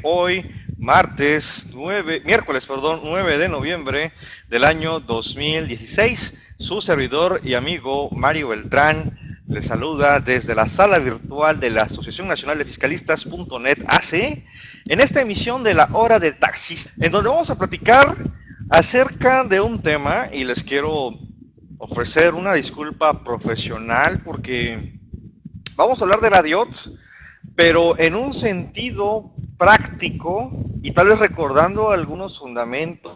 Hoy, miércoles, 9 de noviembre del año 2016. Su servidor y amigo Mario Beltrán le saluda desde la sala virtual de la Asociación Nacional de Fiscalistas.net AC, en esta emisión de la Hora del Taxista, en donde vamos a platicar acerca de un tema, y les quiero ofrecer una disculpa profesional porque vamos a hablar de la DIOT, pero en un sentido práctico y tal vez recordando algunos fundamentos,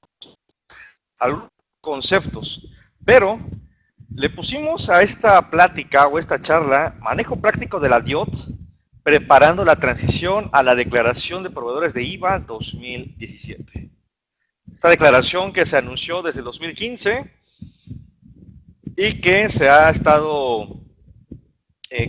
algunos conceptos, pero le pusimos a esta plática o esta charla manejo práctico de la DIOT, preparando la transición a la declaración de proveedores de IVA 2017. Esta declaración que se anunció desde el 2015 y que se ha estado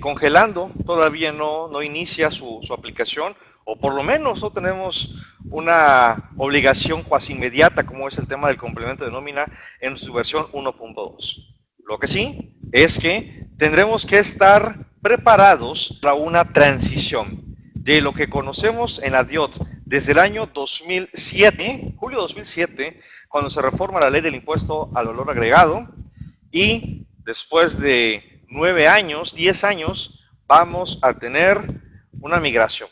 congelando, todavía no inicia su aplicación, o por lo menos no tenemos una obligación cuasi inmediata como es el tema del complemento de nómina en su versión 1.2. Lo que sí es que tendremos que estar preparados para una transición de lo que conocemos en la DIOT desde el año 2007, julio 2007, cuando se reforma la ley del impuesto al valor agregado, y después de 9 años, 10 años, vamos a tener una migración.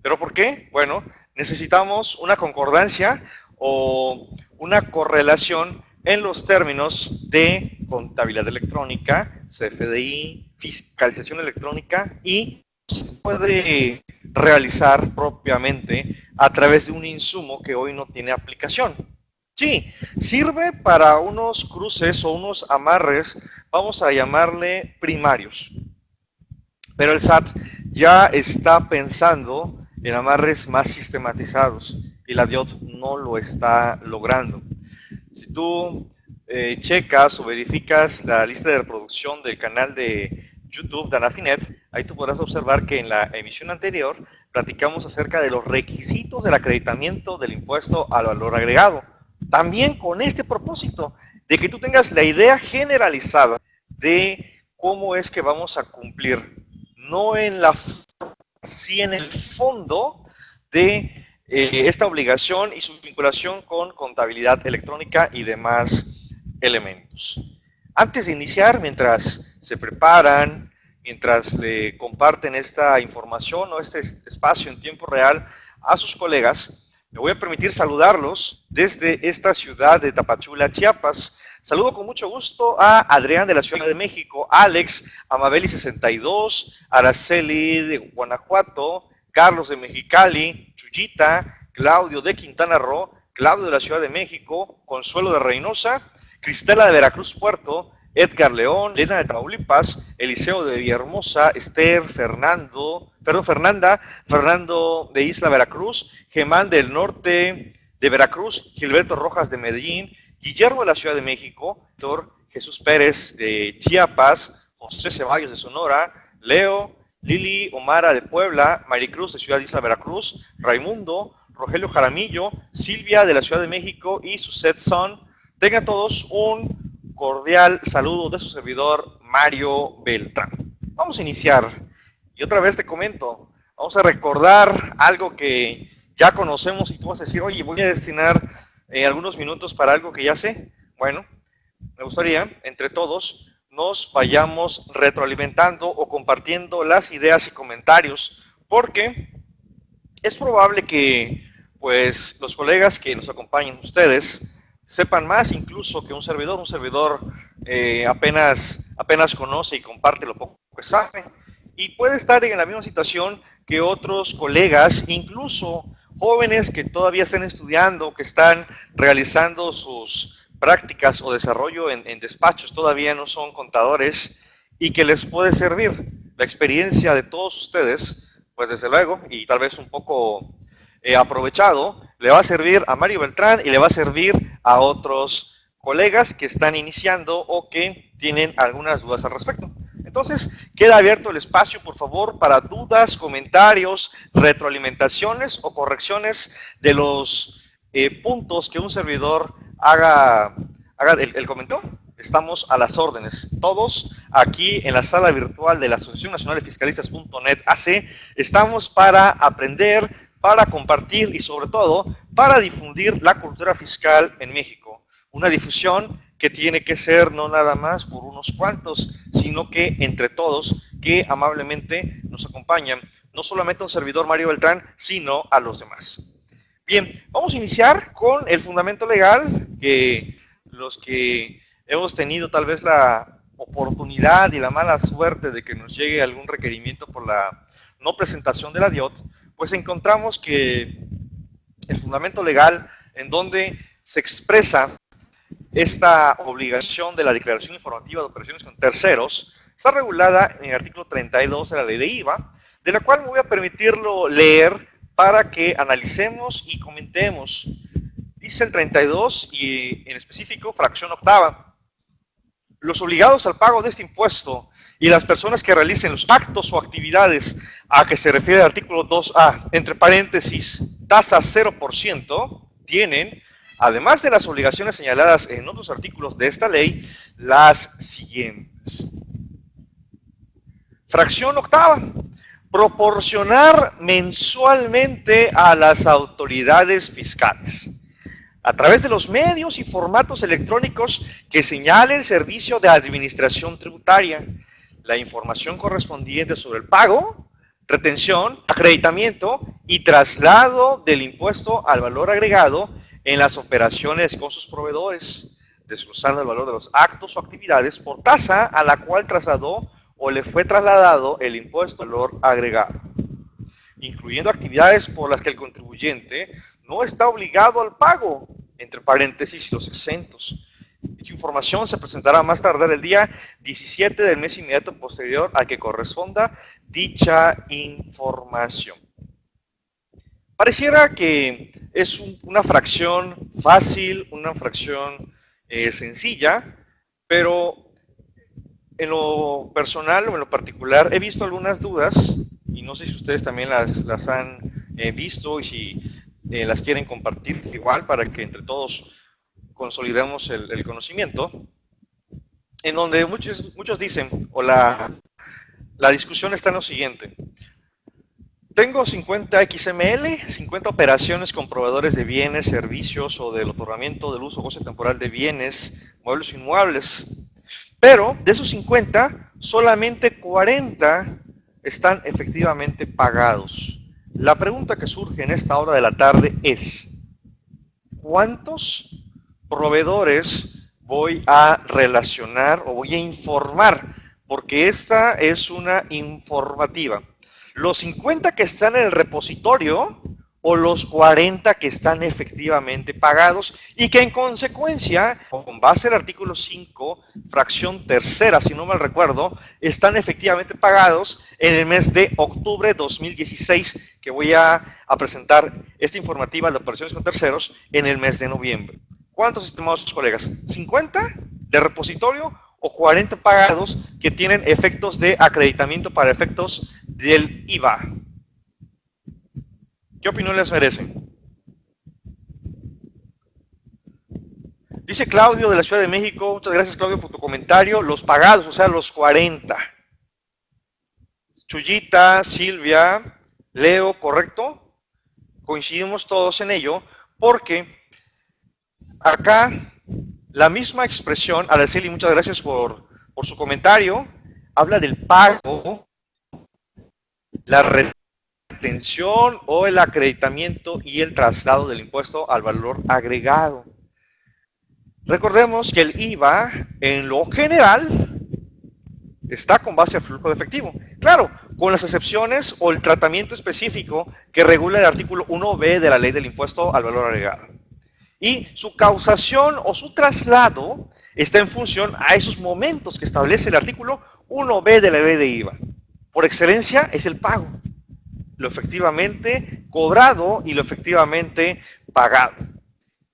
¿Pero por qué? Bueno, necesitamos una concordancia o una correlación en los términos de contabilidad electrónica, CFDI, fiscalización electrónica, y se puede realizar propiamente a través de un insumo que hoy no tiene aplicación. Sí, sirve para unos cruces o unos amarres, vamos a llamarle primarios. Pero el SAT ya está pensando en amarres más sistematizados y la DIOT no lo está logrando. Si tú checas o verificas la lista de reproducción del canal de YouTube de Anafinet, ahí tú podrás observar que en la emisión anterior platicamos acerca de los requisitos del acreditamiento del impuesto al valor agregado. También con este propósito, de que tú tengas la idea generalizada de cómo es que vamos a cumplir, no en la forma, sí en el fondo de esta obligación y su vinculación con contabilidad electrónica y demás elementos. Antes de iniciar, mientras se preparan, mientras le comparten esta información o este espacio en tiempo real a sus colegas, me voy a permitir saludarlos desde esta ciudad de Tapachula, Chiapas. Saludo con mucho gusto a Adrián de la Ciudad de México, Alex, Amabeli62, Araceli de Guanajuato, Carlos de Mexicali, Chuyita, Claudio de Quintana Roo, Claudio de la Ciudad de México, Consuelo de Reynosa, Cristela de Veracruz Puerto, Edgar León, Elena de Tamaulipas, Eliseo de Villahermosa, Esther, Fernanda, Fernando de Isla Veracruz, Gemán del Norte de Veracruz, Gilberto Rojas de Medellín, Guillermo de la Ciudad de México, Héctor Jesús Pérez de Chiapas, José Ceballos de Sonora, Leo, Lili Omara de Puebla, Maricruz de Ciudad de Isla Veracruz, Raimundo, Rogelio Jaramillo, Silvia de la Ciudad de México y Suset Son. Tengan todos un cordial saludo de su servidor Mario Beltrán. Vamos a iniciar y otra vez te comento, vamos a recordar algo que ya conocemos y tú vas a decir, oye, voy a destinar algunos minutos para algo que ya sé. Bueno, me gustaría entre todos nos vayamos retroalimentando o compartiendo las ideas y comentarios, porque es probable que pues los colegas que nos acompañen, ustedes, sepan más incluso que un servidor apenas conoce y comparte lo poco que sabe, y puede estar en la misma situación que otros colegas, incluso jóvenes que todavía están estudiando, que están realizando sus prácticas o desarrollo en despachos, todavía no son contadores, y que les puede servir la experiencia de todos ustedes, pues desde luego, y tal vez un poco aprovechado, le va a servir a Mario Beltrán y le va a servir a otros colegas que están iniciando o que tienen algunas dudas al respecto. Entonces, queda abierto el espacio, por favor, para dudas, comentarios, retroalimentaciones o correcciones de los puntos que un servidor haga el comentario. Estamos a las órdenes. Todos aquí en la sala virtual de la Asociación Nacional de Fiscalistas.net AC estamos para aprender, para compartir y sobre todo para difundir la cultura fiscal en México. Una difusión que tiene que ser no nada más por unos cuantos, sino que entre todos que amablemente nos acompañan, no solamente a un servidor Mario Beltrán, sino a los demás. Bien, vamos a iniciar con el fundamento legal, que los que hemos tenido tal vez la oportunidad y la mala suerte de que nos llegue algún requerimiento por la no presentación de la DIOT, pues encontramos que el fundamento legal en donde se expresa esta obligación de la declaración informativa de operaciones con terceros está regulada en el artículo 32 de la ley de IVA, de la cual me voy a permitirlo leer para que analicemos y comentemos. Dice el 32 y en específico fracción octava. Los obligados al pago de este impuesto y las personas que realicen los actos o actividades a que se refiere el artículo 2A, entre paréntesis, tasa 0%, tienen, además de las obligaciones señaladas en otros artículos de esta ley, las siguientes. Fracción octava. Proporcionar mensualmente a las autoridades fiscales, a través de los medios y formatos electrónicos que señale el Servicio de Administración Tributaria, la información correspondiente sobre el pago, retención, acreditamiento y traslado del impuesto al valor agregado en las operaciones con sus proveedores, desglosando el valor de los actos o actividades por tasa a la cual trasladó o le fue trasladado el impuesto al valor agregado, incluyendo actividades por las que el contribuyente no está obligado al pago, entre paréntesis los exentos. Dicha información se presentará más tardar el día 17 del mes inmediato posterior al que corresponda dicha información. Pareciera que es una fracción fácil, una fracción sencilla, pero en lo personal o en lo particular he visto algunas dudas y no sé si ustedes también las han visto y si las quieren compartir igual para que entre todos consolidemos el conocimiento, en donde muchos dicen, o la discusión está en lo siguiente: tengo 50 XML, 50 operaciones con proveedores de bienes, servicios o del otorgamiento del uso o goce temporal de bienes, muebles o inmuebles, pero de esos 50, solamente 40 están efectivamente pagados. La pregunta que surge en esta hora de la tarde es: ¿cuántos proveedores voy a relacionar o voy a informar? Porque esta es una informativa. ¿Los 50 que están en el repositorio o los 40 que están efectivamente pagados y que en consecuencia, con base al artículo 5, fracción tercera, si no mal recuerdo, están efectivamente pagados en el mes de octubre de 2016, que voy a presentar esta informativa de operaciones con terceros en el mes de noviembre? ¿Cuántos, estimados colegas? ¿50 de repositorio o 40 pagados que tienen efectos de acreditamiento para efectos del IVA? ¿Qué opinión les merecen? Dice Claudio de la Ciudad de México, muchas gracias Claudio por tu comentario, los pagados, o sea, los 40. Chuyita, Silvia, Leo, ¿correcto? Coincidimos todos en ello, porque acá la misma expresión, Araceli, muchas gracias por su comentario, habla del pago, la retención o el acreditamiento y el traslado del impuesto al valor agregado. Recordemos que el IVA, en lo general, está con base al flujo de efectivo. Claro, con las excepciones o el tratamiento específico que regula el artículo 1B de la ley del impuesto al valor agregado. Y su causación o su traslado está en función a esos momentos que establece el artículo 1B de la ley de IVA. Por excelencia es el pago, lo efectivamente cobrado y lo efectivamente pagado.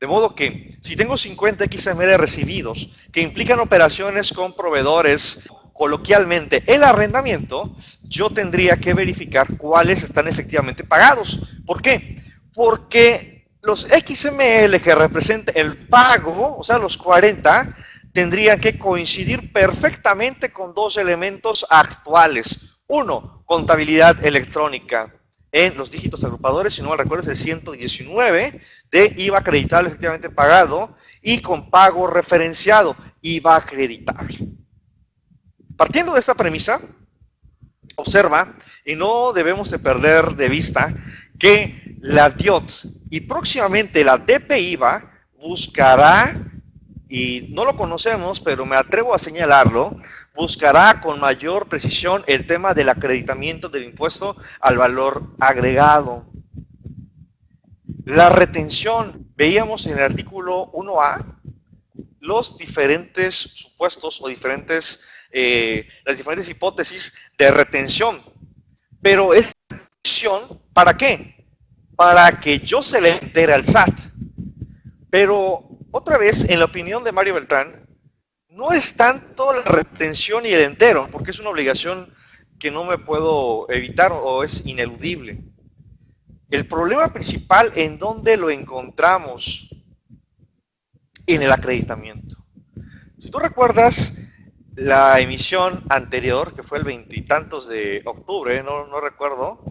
De modo que si tengo 50 XML recibidos que implican operaciones con proveedores, coloquialmente el arrendamiento, yo tendría que verificar cuáles están efectivamente pagados. ¿Por qué? Porque los XML que representen el pago, o sea, los 40, tendrían que coincidir perfectamente con dos elementos actuales. Uno, contabilidad electrónica. en los dígitos agrupadores, si no me recuerdo es el 119, de IVA acreditable efectivamente pagado y con pago referenciado, IVA acreditable. Partiendo de esta premisa, observa, y no debemos de perder de vista, que la DIOT y próximamente la DPIVA buscará, y no lo conocemos, pero me atrevo a señalarlo, buscará con mayor precisión el tema del acreditamiento del impuesto al valor agregado. La retención, veíamos en el artículo 1A los diferentes supuestos o las diferentes hipótesis de retención. Pero es retención, ¿para qué? Para que yo se le entere al SAT. Pero otra vez, en la opinión de Mario Beltrán, no es tanto la retención y el entero, porque es una obligación que no me puedo evitar o es ineludible. El problema principal, ¿en dónde lo encontramos? En el acreditamiento. Si tú recuerdas la emisión anterior, que fue el veintitantos de octubre, no recuerdo,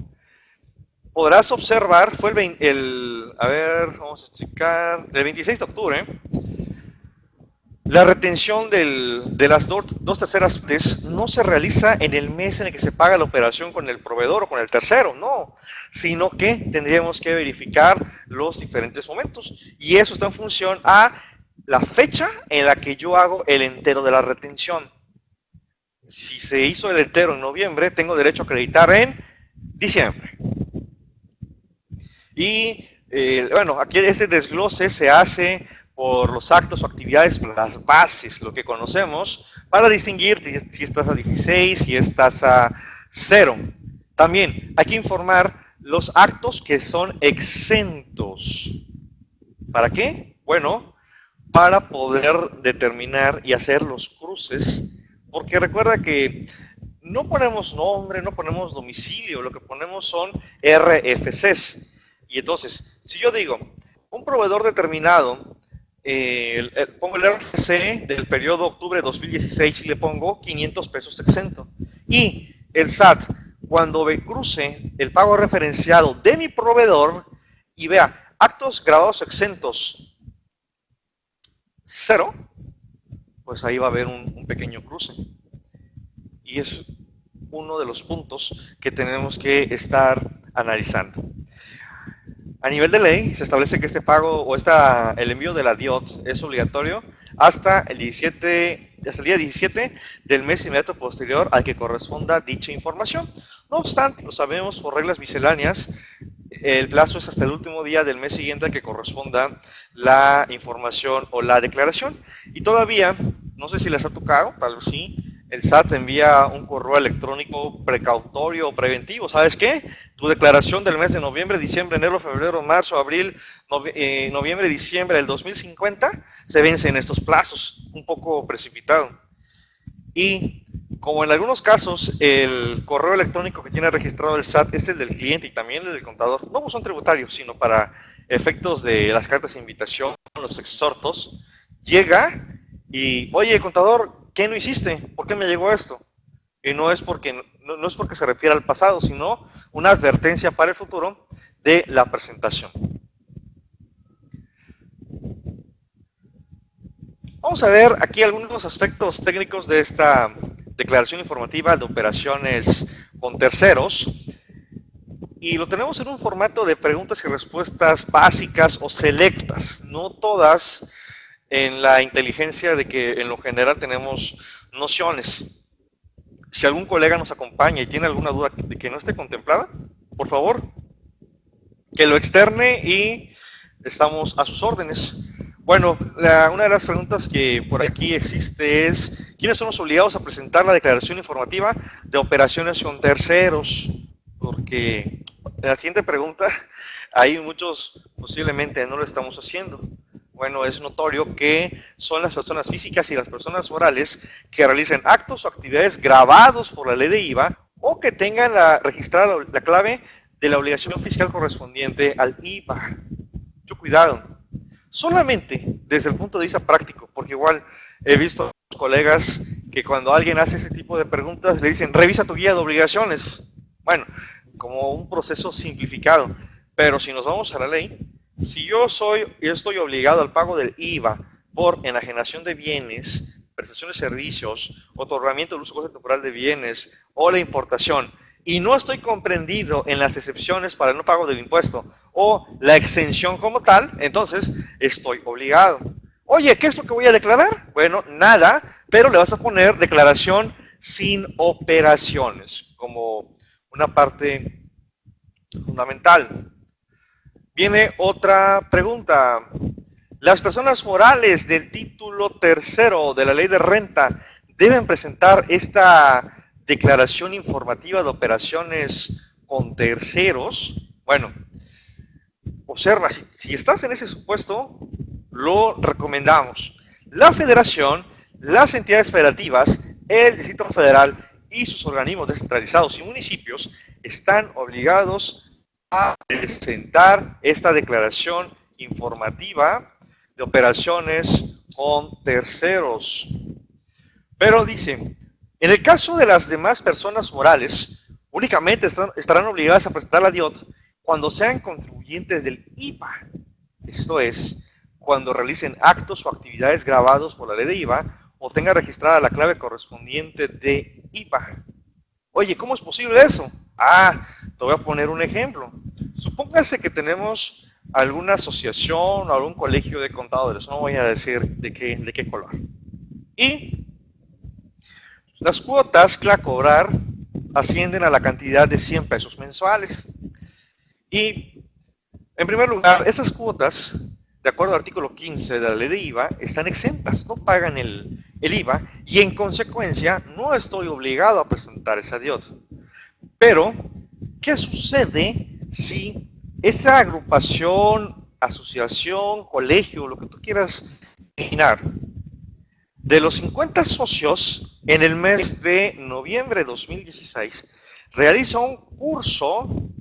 podrás observar, fue vamos a checar, el 26 de octubre, la retención de las dos terceras partes no se realiza en el mes en el que se paga la operación con el proveedor o con el tercero, no, sino que tendríamos que verificar los diferentes momentos. Y eso está en función a la fecha en la que yo hago el entero de la retención. Si se hizo el entero en noviembre, tengo derecho a acreditar en diciembre. Y bueno, aquí ese desglose se hace por los actos o actividades, por las bases, lo que conocemos, para distinguir si estás a 16, si estás a 0. También hay que informar los actos que son exentos. ¿Para qué? Bueno, para poder determinar y hacer los cruces, porque recuerda que no ponemos nombre, no ponemos domicilio, lo que ponemos son RFCs. Y entonces, si yo digo, un proveedor determinado, pongo el RFC del periodo octubre de 2016 y le pongo 500 pesos exento. Y el SAT, cuando me cruce el pago referenciado de mi proveedor y vea actos grabados exentos 0, pues ahí va a haber un pequeño cruce. Y es uno de los puntos que tenemos que estar analizando. A nivel de ley, se establece que este pago o el envío de la DIOT es obligatorio hasta el día 17 del mes inmediato posterior al que corresponda dicha información. No obstante, lo sabemos por reglas misceláneas, el plazo es hasta el último día del mes siguiente al que corresponda la información o la declaración. Y todavía, no sé si les ha tocado, tal vez sí, el SAT envía un correo electrónico precautorio o preventivo. ¿Sabes qué? Tu declaración del mes de noviembre, diciembre, enero, febrero, marzo, abril, noviembre, diciembre del 2050 se vence en estos plazos, un poco precipitado. Y como en algunos casos el correo electrónico que tiene registrado el SAT es el del cliente y también el del contador, no son tributarios, sino para efectos de las cartas de invitación, los exhortos, llega y, oye, contador, ¿qué no hiciste? ¿Por qué me llegó esto? Y no es porque se refiere al pasado, sino una advertencia para el futuro de la presentación. Vamos a ver aquí algunos aspectos técnicos de esta declaración informativa de operaciones con terceros. Y lo tenemos en un formato de preguntas y respuestas básicas o selectas, no todas en la inteligencia de que en lo general tenemos nociones. Si algún colega nos acompaña y tiene alguna duda de que no esté contemplada, por favor, que lo externe y estamos a sus órdenes. Bueno, una de las preguntas que por aquí existe es, ¿quiénes son los obligados a presentar la declaración informativa de operaciones con terceros? Porque en la siguiente pregunta, hay muchos posiblemente no lo estamos haciendo. Bueno, es notorio que son las personas físicas y las personas morales que realicen actos o actividades grabados por la ley de IVA o que tengan registrada la clave de la obligación fiscal correspondiente al IVA. Mucho cuidado. Solamente desde el punto de vista práctico, porque igual he visto a los colegas que cuando alguien hace ese tipo de preguntas le dicen, revisa tu guía de obligaciones. Bueno, como un proceso simplificado. Pero si nos vamos a la ley, si yo estoy obligado al pago del IVA por enajenación de bienes, prestación de servicios, otorgamiento del uso goce temporal de bienes o la importación, y no estoy comprendido en las excepciones para el no pago del impuesto o la exención como tal, entonces estoy obligado. Oye, ¿qué es lo que voy a declarar? Bueno, nada, pero le vas a poner declaración sin operaciones como una parte fundamental. Viene otra pregunta. ¿Las personas morales del título tercero de la ley de renta deben presentar esta declaración informativa de operaciones con terceros? Bueno, observa, si estás en ese supuesto, lo recomendamos. La federación, las entidades federativas, el Distrito Federal y sus organismos descentralizados y municipios están obligados a presentar esta declaración informativa de operaciones con terceros. Pero dice, en el caso de las demás personas morales, únicamente estarán obligadas a presentar la DIOT cuando sean contribuyentes del IVA. Esto es, cuando realicen actos o actividades grabados por la ley de IVA o tenga registrada la clave correspondiente de IVA. Oye, ¿cómo es posible eso? Te voy a poner un ejemplo. Supóngase que tenemos alguna asociación o algún colegio de contadores, no voy a decir de qué color. Y las cuotas que a cobrar ascienden a la cantidad de 100 pesos mensuales. Y, en primer lugar, esas cuotas, de acuerdo al artículo 15 de la ley de IVA, están exentas, no pagan el IVA y, en consecuencia, no estoy obligado a presentar esa DIOT. Pero, ¿qué sucede si esa agrupación, asociación, colegio, lo que tú quieras imaginar, de los 50 socios en el mes de noviembre de 2016 realiza un curso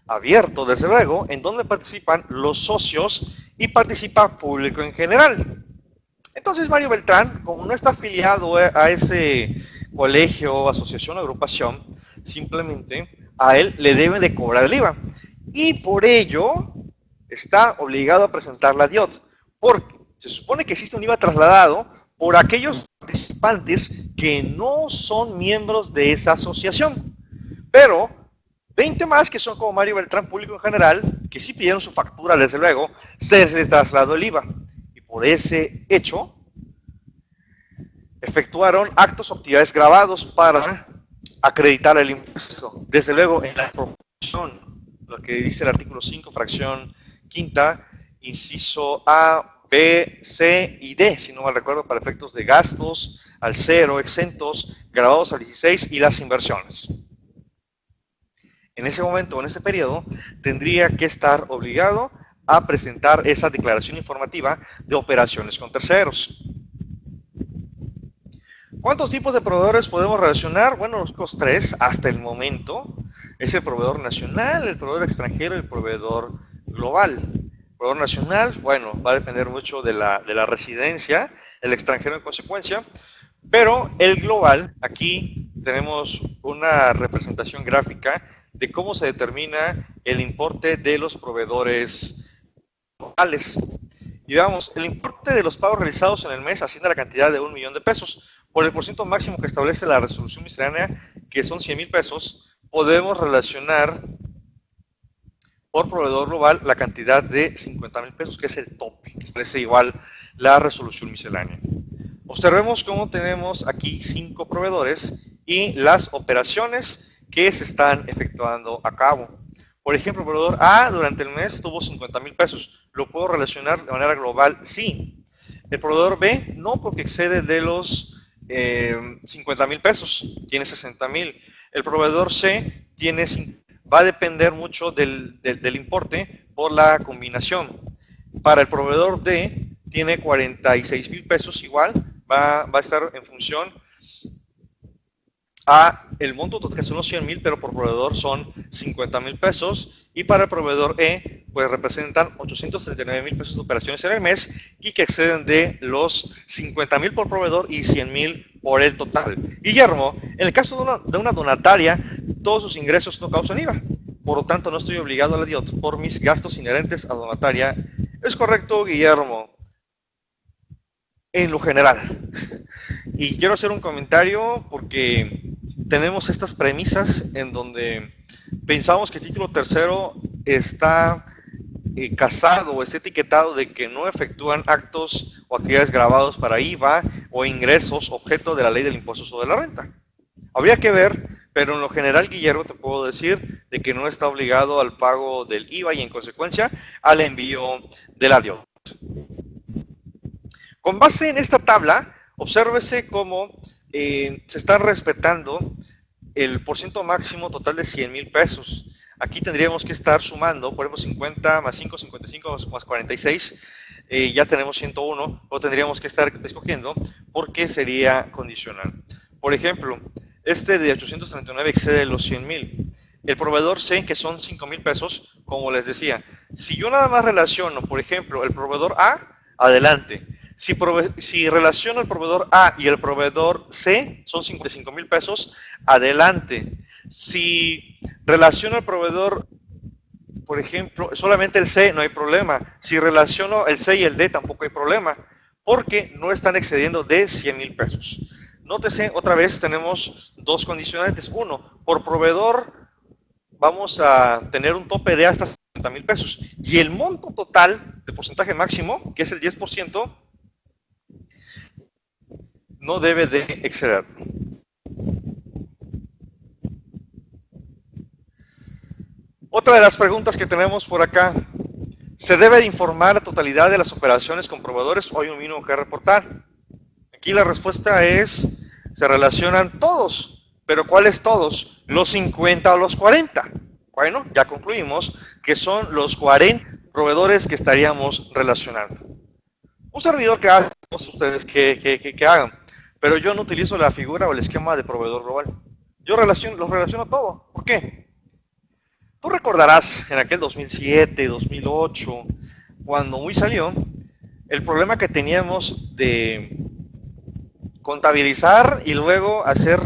abierto, desde luego, en donde participan los socios y participa público en general? Entonces Mario Beltrán, como no está afiliado a ese colegio, asociación o agrupación, simplemente a él le deben de cobrar el IVA. Y por ello está obligado a presentar la DIOT, porque se supone que existe un IVA trasladado por aquellos participantes que no son miembros de esa asociación. Pero 20 más que son como Mario Beltrán, público en general, que sí pidieron su factura, desde luego, se les trasladó el IVA. Y por ese hecho, efectuaron actos o actividades grabados para acreditar el impuesto. Desde luego, en la proporción, lo que dice el artículo 5, fracción quinta, inciso A, B, C y D, si no mal recuerdo, para efectos de gastos al cero, exentos, grabados al 16 y las inversiones. En ese momento, en ese periodo, tendría que estar obligado a presentar esa declaración informativa de operaciones con terceros. ¿Cuántos tipos de proveedores podemos relacionar? Bueno, los tres hasta el momento es el proveedor nacional, el proveedor extranjero y el proveedor global. El proveedor nacional, bueno, va a depender mucho de la residencia, el extranjero en consecuencia, pero el global, aquí tenemos una representación gráfica de cómo se determina el importe de los proveedores globales. Y veamos, el importe de los pagos realizados en el mes asciende a la cantidad de 1 millón de pesos. Por el porcentaje máximo que establece la resolución miscelánea, que son 100,000 pesos, podemos relacionar por proveedor global la cantidad de 50,000 pesos, que es el tope, que establece igual la resolución miscelánea. Observemos cómo tenemos aquí 5 proveedores y las operaciones que se están efectuando a cabo. Por ejemplo, el proveedor A durante el mes tuvo 50,000 pesos. ¿Lo puedo relacionar de manera global? Sí. El proveedor B no, porque excede de los 50,000 pesos, tiene 60,000. El proveedor C tiene, va a depender mucho del importe por la combinación. Para el proveedor D tiene 46,000 pesos igual, va a estar en función A, el monto total que son los 100,000, pero por proveedor son 50,000 pesos. Y para el proveedor E, pues representan 839,000 pesos de operaciones en el mes y que exceden de los 50,000 por proveedor y 100,000 por el total. Guillermo, en el caso de una donataria, todos sus ingresos no causan IVA. Por lo tanto, no estoy obligado a la DIOT por mis gastos inherentes a donataria. Es correcto, Guillermo, en lo general. Y quiero hacer un comentario porque tenemos estas premisas en donde pensamos que el título tercero está casado o está etiquetado de que no efectúan actos o actividades grabados para IVA o ingresos objeto de la ley del impuesto sobre la renta. Habría que ver, pero en lo general, Guillermo, te puedo decir de que no está obligado al pago del IVA y en consecuencia al envío de la DIOT. Con base en esta tabla, obsérvese cómo se está respetando el porciento máximo total de 100,000 pesos. Aquí tendríamos que estar sumando, por ejemplo, 50 más 5, 55 más 46, ya tenemos 101, o tendríamos que estar escogiendo porque sería condicional. Por ejemplo, este de 839 excede los 100,000. El proveedor C, que son 5,000 pesos, como les decía. Si yo nada más relaciono, por ejemplo, el proveedor A, adelante. Si relaciono el proveedor A y el proveedor C, son 55,000 pesos, adelante. Si relaciono el proveedor, por ejemplo, solamente el C, no hay problema. Si relaciono el C y el D, tampoco hay problema, porque no están excediendo de 100,000 pesos. Nótese, otra vez tenemos dos condicionantes. Uno, por proveedor vamos a tener un tope de hasta 50,000 pesos. Y el monto total, el porcentaje máximo, que es el 10%, no debe de exceder. Otra de las preguntas que tenemos por acá, ¿se debe de informar la totalidad de las operaciones con proveedores o hay un mínimo que reportar? Aquí la respuesta es, se relacionan todos, pero ¿cuáles todos? ¿Los 50 o los 40? Bueno, ya concluimos que son los 40 proveedores que estaríamos relacionando. Un servidor que haga, ustedes que hagan, pero yo no utilizo la figura o el esquema de proveedor global. Yo los relaciono todo. ¿Por qué? Tú recordarás en aquel 2007, 2008, cuando muy salió, el problema que teníamos de contabilizar y luego hacer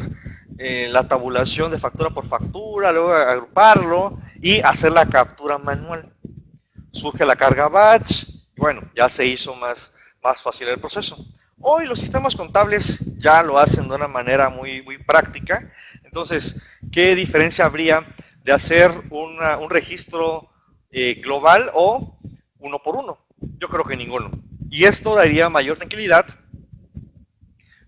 la tabulación de factura por factura, luego agruparlo y hacer la captura manual. Surge la carga batch y bueno, ya se hizo más fácil el proceso. Hoy los sistemas contables ya lo hacen de una manera muy práctica. Entonces, ¿qué diferencia habría de hacer un registro global o uno por uno? Yo creo que ninguno. Y esto daría mayor tranquilidad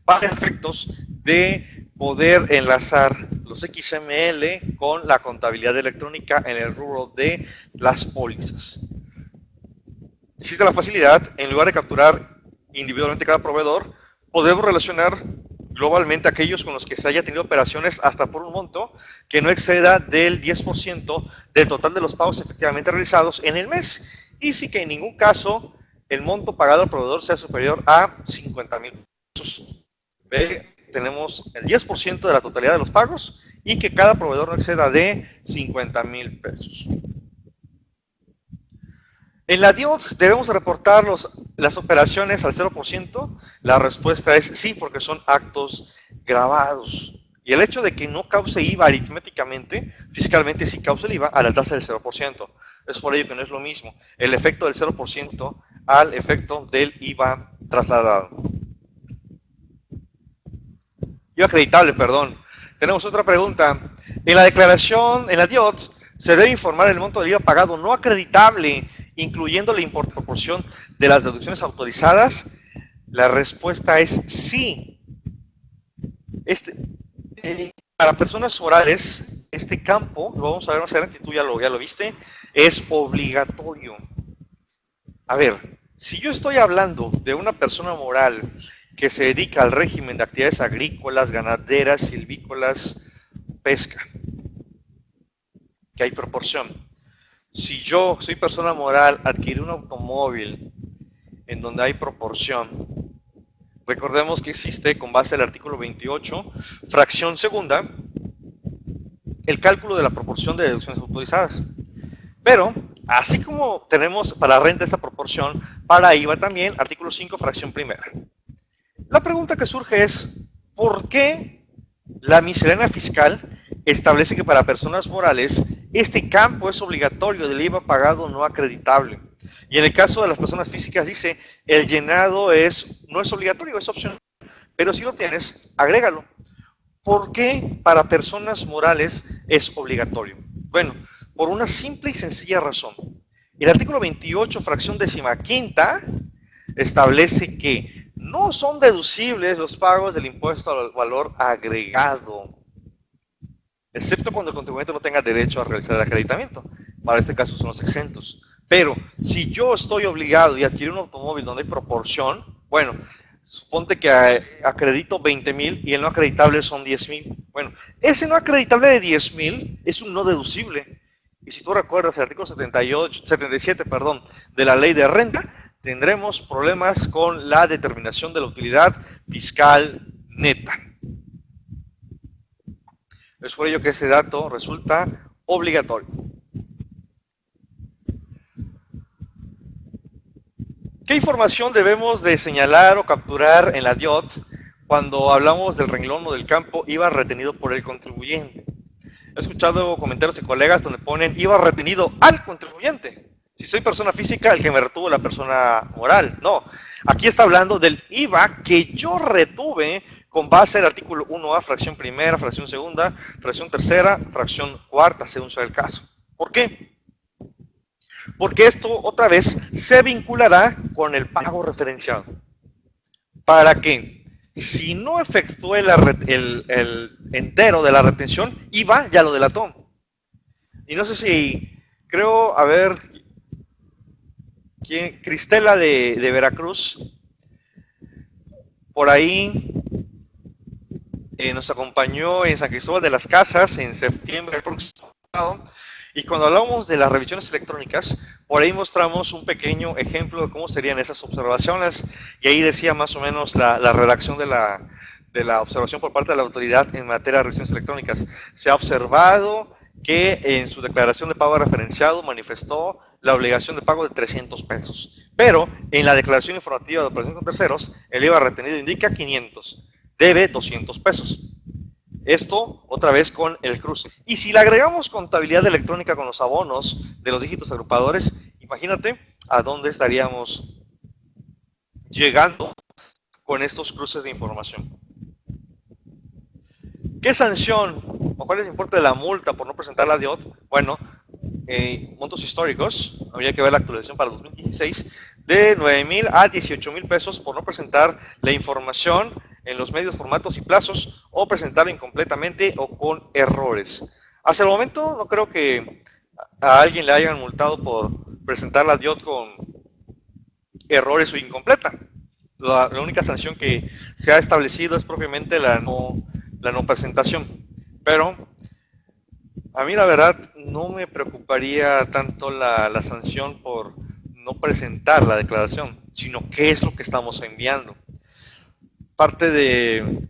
para efectos de poder enlazar los XML con la contabilidad electrónica en el rubro de las pólizas. Existe la facilidad, en lugar de capturar individualmente cada proveedor, podemos relacionar globalmente aquellos con los que se haya tenido operaciones hasta por un monto que no exceda del 10% del total de los pagos efectivamente realizados en el mes y sí que en ningún caso el monto pagado al proveedor sea superior a 50,000 pesos. ¿Ve? Tenemos el 10% de la totalidad de los pagos y que cada proveedor no exceda de 50,000 pesos. En la DIOT debemos reportar las operaciones al 0%. La respuesta es sí, porque son actos grabados. Y el hecho de que no cause IVA aritméticamente, fiscalmente sí causa el IVA a la tasa del 0%. Es por ello que no es lo mismo el efecto del 0% al efecto del IVA trasladado. IVA acreditable, perdón. Tenemos otra pregunta. En la declaración, en la DIOT, se debe informar el monto del IVA pagado no acreditable, incluyendo la proporción de las deducciones autorizadas. La respuesta es sí. Para personas morales, este campo, lo vamos a ver más adelante, tú ya lo viste, es obligatorio. A ver, si yo estoy hablando de una persona moral que se dedica al régimen de actividades agrícolas, ganaderas, silvícolas, pesca, que hay proporción. Si yo soy persona moral, adquirí un automóvil en donde hay proporción, Recordemos que existe, con base al artículo 28, fracción segunda, el cálculo de la proporción de deducciones autorizadas. Pero, así como tenemos para renta esa proporción, para IVA también, artículo 5, fracción primera. La pregunta que surge es, ¿por qué la miscelánea fiscal establece que para personas morales este campo es obligatorio del IVA pagado no acreditable? Y en el caso de las personas físicas dice, el llenado no es obligatorio, es opcional. Pero si lo tienes, agrégalo. ¿Por qué para personas morales es obligatorio? Bueno, por una simple y sencilla razón. El artículo 28, fracción decimaquinta, establece que no son deducibles los pagos del impuesto al valor agregado, excepto cuando el contribuyente no tenga derecho a realizar el acreditamiento. Para este caso son los exentos. Pero si yo estoy obligado y adquirir un automóvil donde hay proporción, bueno, suponte que acredito 20,000 y el no acreditable son 10,000. Bueno, ese no acreditable de 10,000 es un no deducible. Y si tú recuerdas el artículo 77, de la ley de renta, tendremos problemas con la determinación de la utilidad fiscal neta. Es por ello que ese dato resulta obligatorio. ¿Qué información debemos de señalar o capturar en la DIOT cuando hablamos del renglón o del campo IVA retenido por el contribuyente? He escuchado comentarios de colegas donde ponen IVA retenido al contribuyente. Si soy persona física, el que me retuvo es la persona moral. No, aquí está hablando del IVA que yo retuve con base al artículo 1A, fracción primera, fracción segunda, fracción tercera, fracción cuarta, según sea el caso. ¿Por qué? Porque esto otra vez se vinculará con el pago referenciado. ¿Para qué? Si no efectué el entero de la retención, IVA ya lo delató. Y no sé si, creo, a ver, Cristela de Veracruz, por ahí nos acompañó en San Cristóbal de las Casas en septiembre del próximo año. Y cuando hablamos de las revisiones electrónicas, por ahí mostramos un pequeño ejemplo de cómo serían esas observaciones, y ahí decía más o menos la redacción de la observación por parte de la autoridad en materia de revisiones electrónicas. Se ha observado que en su declaración de pago referenciado manifestó la obligación de pago de 300 pesos, pero en la declaración informativa de operación con terceros, el IVA retenido indica 500, debe 200 pesos. Esto otra vez con el cruce. Y si le agregamos contabilidad electrónica con los abonos de los dígitos agrupadores, imagínate a dónde estaríamos llegando con estos cruces de información. ¿Qué sanción o cuál es el importe de la multa por no presentar la DIOT? Bueno, montos históricos, habría que ver la actualización para 2016, de 9,000 a 18,000 pesos por no presentar la información en los medios, formatos y plazos, o presentarla incompletamente o con errores. Hasta el momento no creo que a alguien le hayan multado por presentar la DIOT con errores o incompleta. La única sanción que se ha establecido es propiamente la no presentación. Pero a mí la verdad no me preocuparía tanto la sanción por no presentar la declaración, sino qué es lo que estamos enviando. Parte de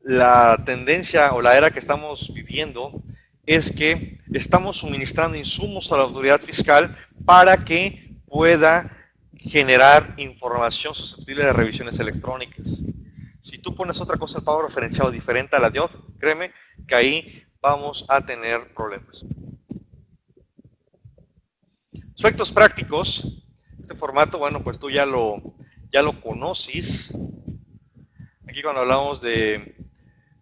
la tendencia o la era que estamos viviendo es que estamos suministrando insumos a la autoridad fiscal para que pueda generar información susceptible de revisiones electrónicas. Si tú pones otra cosa al pago referenciado diferente a la DIOT, créeme que ahí vamos a tener problemas. Aspectos prácticos. Este formato, bueno, pues tú ya lo conoces. Aquí cuando hablamos de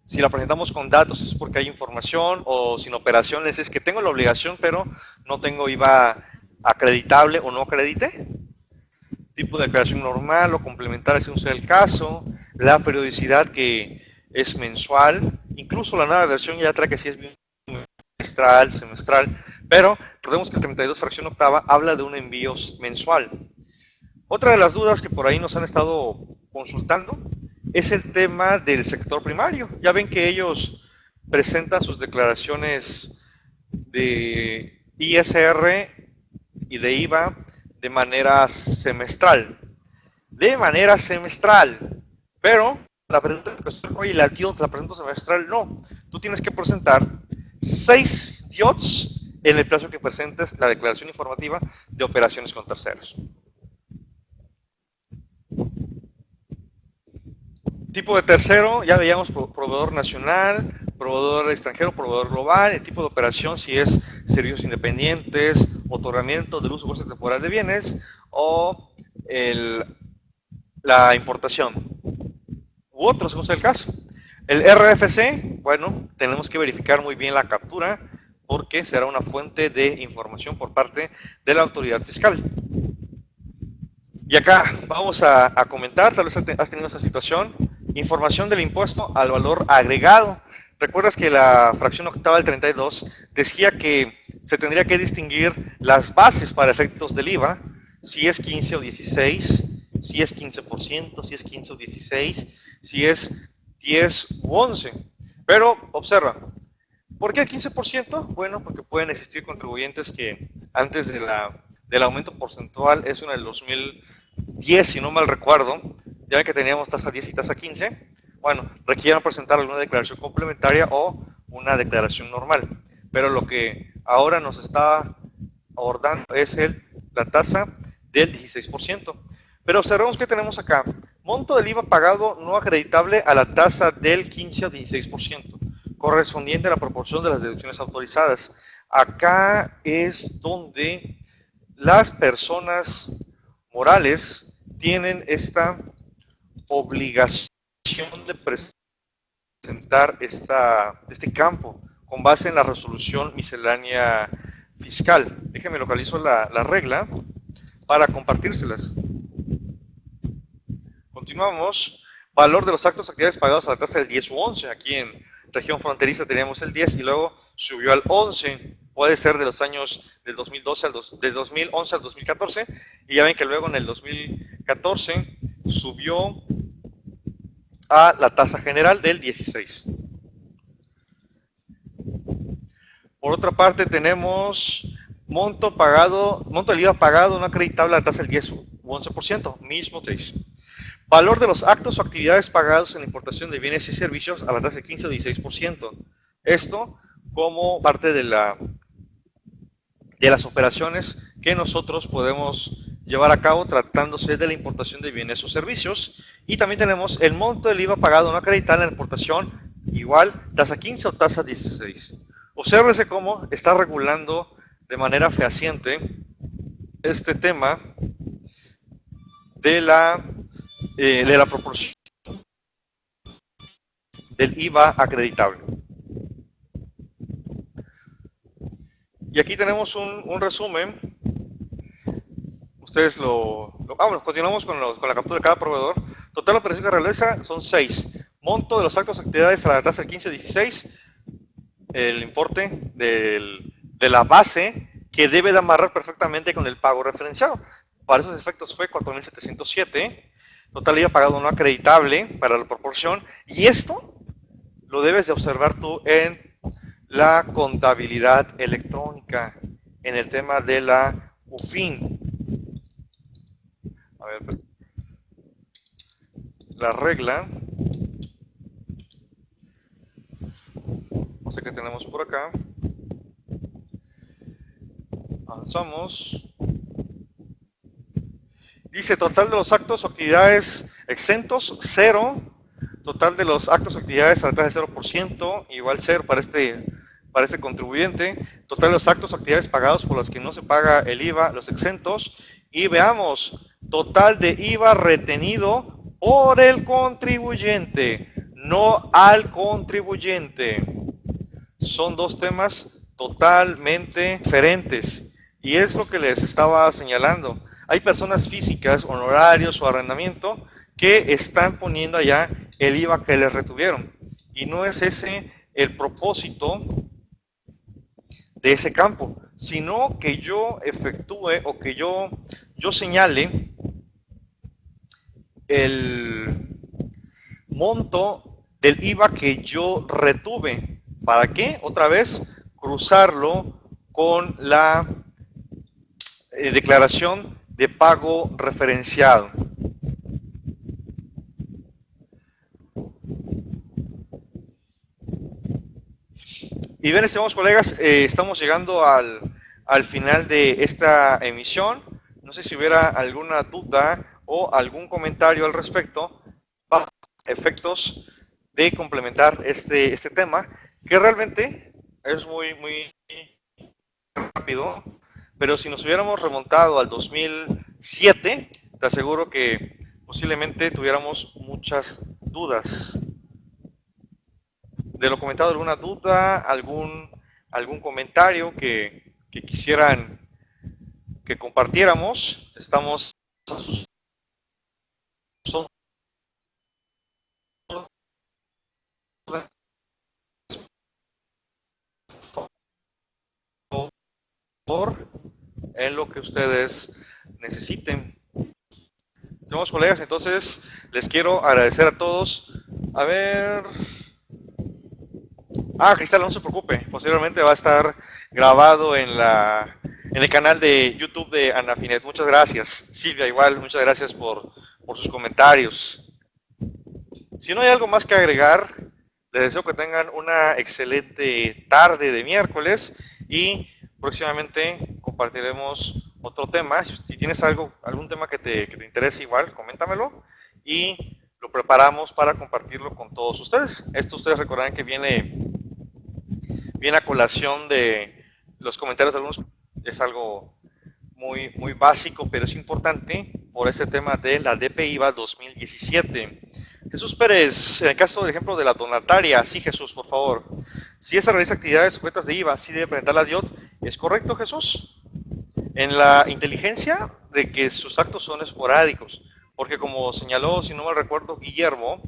si la presentamos con datos es porque hay información, o sin operaciones es que tengo la obligación pero no tengo IVA acreditable o no acredité. Tipo de declaración normal o complementaria según sea el caso, la periodicidad que es mensual, incluso la nueva versión ya trae que si es bimestral, semestral, pero recordemos que el 32 fracción octava habla de un envío mensual. Otra de las dudas que por ahí nos han estado consultando es el tema del sector primario. Ya ven que ellos presentan sus declaraciones de ISR y de IVA de manera semestral. Pero la pregunta oye, la DIOT, la pregunta semestral, no. Tú tienes que presentar 6 DIOTs en el plazo que presentes la declaración informativa de operaciones con terceros. Tipo de tercero, ya veíamos proveedor nacional, proveedor extranjero, proveedor global, el tipo de operación si es servicios independientes, otorgamiento del uso goce temporal de bienes o la importación u otro, según sea el caso. El RFC, bueno, tenemos que verificar muy bien la captura porque será una fuente de información por parte de la autoridad fiscal. Y acá vamos a comentar, tal vez has tenido esa situación, información del impuesto al valor agregado. Recuerdas que la fracción octava del 32 decía que se tendría que distinguir las bases para efectos del IVA, si es 15 o 16, si es 15%, si es 15 o 16, si es 10 u 11. Pero observa, ¿por qué el 15%? Bueno, porque pueden existir contribuyentes que antes del aumento porcentual, es una del 2010, si no mal recuerdo, ya ven que teníamos tasa 10 y tasa 15, bueno, requieran presentar alguna declaración complementaria o una declaración normal. Pero lo que ahora nos está abordando es la tasa del 16%. Pero observemos que tenemos acá, monto del IVA pagado no acreditable a la tasa del 15 o 16%, correspondiente a la proporción de las deducciones autorizadas. Acá es donde las personas morales tienen esta obligación de presentar este campo con base en la resolución miscelánea fiscal. Déjenme localizo la regla para compartírselas. Continuamos. Valor de los actos actividades pagados a la tasa del 10 u 11. Aquí en región fronteriza teníamos el 10 y luego subió al 11. Puede ser de los años del 2012 del 2011 al 2014. Y ya ven que luego en el 2014 subió a la tasa general del 16. Por otra parte tenemos monto del IVA pagado no acreditable a la tasa del 10 u 11%, mismo 6. Valor de los actos o actividades pagados en la importación de bienes y servicios a la tasa de 15 o 16%. Esto como parte de las operaciones que nosotros podemos llevar a cabo tratándose de la importación de bienes o servicios. Y también tenemos el monto del IVA pagado no acreditable en la importación, igual tasa 15 o tasa 16. Obsérvese cómo está regulando de manera fehaciente este tema de la proporción del IVA acreditable. Y aquí tenemos un resumen. Ustedes bueno, continuamos con la captura de cada proveedor. Total operación que realiza son 6. Monto de los actos actividades a la tasa del 15 o 16. El importe de la base que debe de amarrar perfectamente con el pago referenciado. Para esos efectos fue 4.707. Total IVA pagado no acreditable para la proporción. Y esto lo debes de observar tú en la contabilidad electrónica, en el tema de la UFIN. A ver, la regla. No sé qué tenemos por acá. Avanzamos. Dice total de los actos o actividades exentos, 0. Total de los actos o actividades a la tasa de 0%, igual 0 para este contribuyente. Total de los actos o actividades pagados por las que no se paga el IVA, los exentos. Y veamos, total de IVA retenido por el contribuyente, no al contribuyente. Son dos temas totalmente diferentes. Y es lo que les estaba señalando. Hay personas físicas, honorarios o arrendamiento, que están poniendo allá el IVA que les retuvieron. Y no es ese el propósito de ese campo, sino que yo efectúe o que yo señale el monto del IVA que yo retuve. ¿Para qué? Otra vez, cruzarlo con la declaración de pago referenciado. Y bien, estimados colegas, estamos llegando al final de esta emisión. No sé si hubiera alguna duda o algún comentario al respecto para efectos de complementar este tema, que realmente es muy rápido, pero si nos hubiéramos remontado al 2007, te aseguro que posiblemente tuviéramos muchas dudas. De lo comentado, alguna duda, algún comentario que quisieran que compartiéramos, estamos a sus favor en lo que ustedes necesiten. Estimados colegas, entonces les quiero agradecer a todos. A ver. Cristal, no se preocupe. Posiblemente va a estar grabado en el canal de YouTube de Anafinet. Muchas gracias. Silvia, igual, muchas gracias por sus comentarios. Si no hay algo más que agregar, les deseo que tengan una excelente tarde de miércoles y próximamente compartiremos otro tema. Si tienes algún tema que te interese igual, coméntamelo y lo preparamos para compartirlo con todos ustedes. Esto ustedes recordarán que viene a colación de los comentarios de algunos. Es algo muy básico, pero es importante por ese tema de la DPIVA 2017. Jesús Pérez, en el caso del ejemplo de la donataria, sí, Jesús, por favor. Si esta realiza actividades sujetas de IVA, sí debe presentar la DIOT. ¿Es correcto, Jesús? En la inteligencia de que sus actos son esporádicos, porque como señaló, si no mal recuerdo, Guillermo,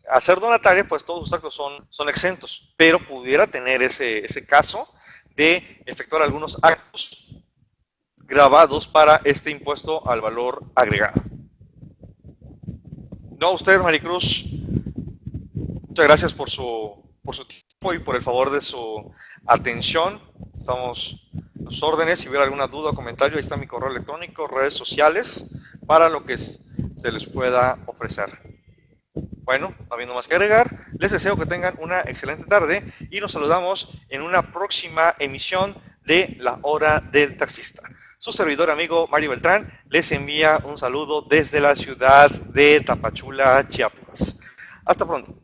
hacer donataria, pues todos sus actos son exentos, pero pudiera tener ese caso de efectuar algunos actos grabados para este impuesto al valor agregado. No, a usted, Maricruz, muchas gracias por su tiempo y por el favor de su atención. Estamos a sus órdenes. Si hubiera alguna duda o comentario, ahí está mi correo electrónico, redes sociales, para lo que se les pueda ofrecer. Bueno, no habiendo más que agregar, les deseo que tengan una excelente tarde y nos saludamos en una próxima emisión de La Hora del Taxista. Su servidor amigo Mario Beltrán les envía un saludo desde la ciudad de Tapachula, Chiapas. Hasta pronto.